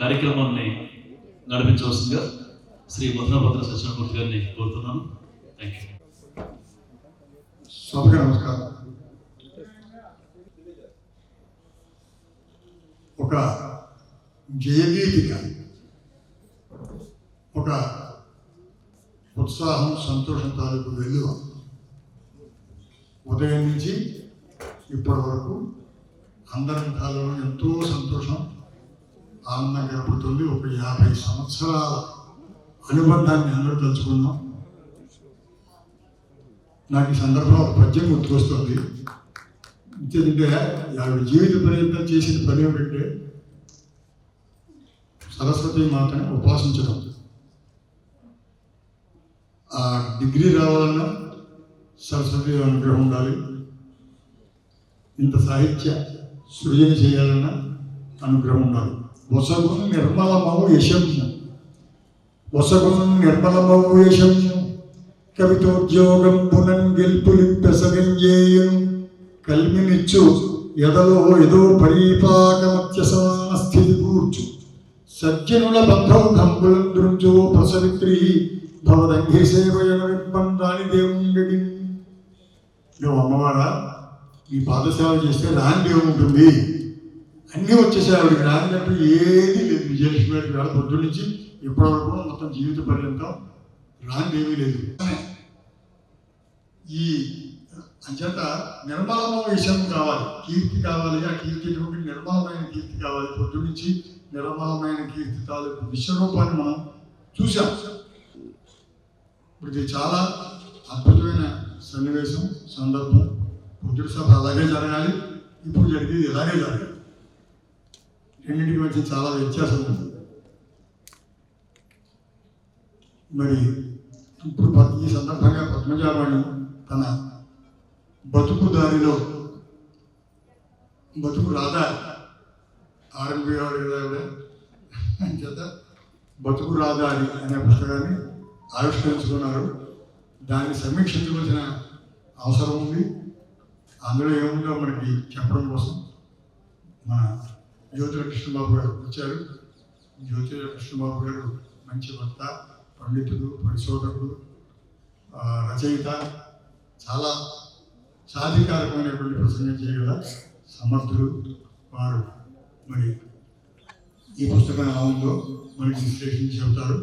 కార్యక్రమాన్ని నడిపించవలసిందిగా శ్రీ మధురభద్ర సత్యనారాయణమూర్తి గారిని కోరుతున్నాను. Thank you. సభకు నమస్కారం. ఒక జయగీతిక, ఒక ఉత్సాహం, సంతోషం తాలూకు వెలువ ఉదయం నుంచి ఇప్పటి వరకు అందరి ముఖాలలో ఎంతో సంతోషం, ఆనందం కనపడుతుంది. ఒక 50 సంవత్సరాల అనుబంధాన్ని అందరూ తలుచుకున్నాం. నాకు ఈ సందర్భంలో ఒక పద్యం గుర్తుకొస్తుంది. ఎందుకంటే ఆవిడ జీవిత ప్రయత్నం చేసిన పని ఏమిటంటే సరస్వతి మాతని ఉపాసించడం. ఆ డిగ్రీ రావాలన్నా సరస్వతి అనుగ్రహం ఉండాలి, ఇంత సాహిత్య సృజన చేయాలన్నా అనుగ్రహం ఉండాలి. వసగుం నిర్మలమౌ యశము, వసగుం నిర్మలమౌ యశము, కవితోద్యోగం పునన్ గెల్పులిప్పెసగంజేయను, కల్మినిచ్చు ఎదలో ఏదో పరీపాకమత్యసమాన స్థితి కూర్చు, సజ్జనుల బంధౌఘంబులంద్రుంజో ప్రసవిత్రి భవదంఘి సేవయన విబ్బందాని దేవుండడి. నువ్వు అమ్మవారా, ఈ పాదసేవ చేస్తే రాని దేవుడు ఉంటుంది, అన్నీ వచ్చేసాయి ఆవిడకి. రానిదంటూ ఏది లేదు. విజయలక్ష్మి గారికి వేళ పొద్దు నుంచి ఇప్పటివరకు మొత్తం జీవిత పర్యంతం రానిదేమీ లేదు. ఈ అంచేత నిర్మలమైన విషయం కావాలి, కీర్తి కావాలి. ఆ కీర్తి నిర్మలమైన కీర్తి కావాలి. పొద్దు నుంచి నిర్మలమైన కీర్తి తాలూకు విశ్వరూపాన్ని మనం చూసాం. ఇప్పుడు ఇది చాలా అద్భుతమైన సన్నివేశం, సందర్భం. పొద్దుటి సభ అలాగే జరగాలి, ఇప్పుడు జరిగేది ఇలాగే జరగాలి. రెండింటికి మధ్య చాలా వ్యత్యాసం ఉంది. మరి ఇప్పుడు ఈ సందర్భంగా పద్మజావాణి తన బతుకు దారిలో, బతుకు రాదారి ఆర్ఎంపీ గారు కదా చేత బతుకు రాదారి అనే పుస్తకాన్ని ఆవిష్కరించుకున్నారు. దాన్ని సమీక్షించవలసిన అవసరం ఉంది. అందులో ఏముందో మనకి చెప్పడం కోసం మన జ్యోతిర కృష్ణబాబు గారు వచ్చారు. జ్యోతిర కృష్ణబాబు గారు మంచి వక్త, పండితుడు, పరిశోధకుడు, రచయిత, చాలా సాధికారకమైనటువంటి ప్రసంగం చేయగల సమర్థులు వారు. మరి ఈ పుస్తకం ఎలా ఉందో మనకి విశ్లేషించి చెబుతారు.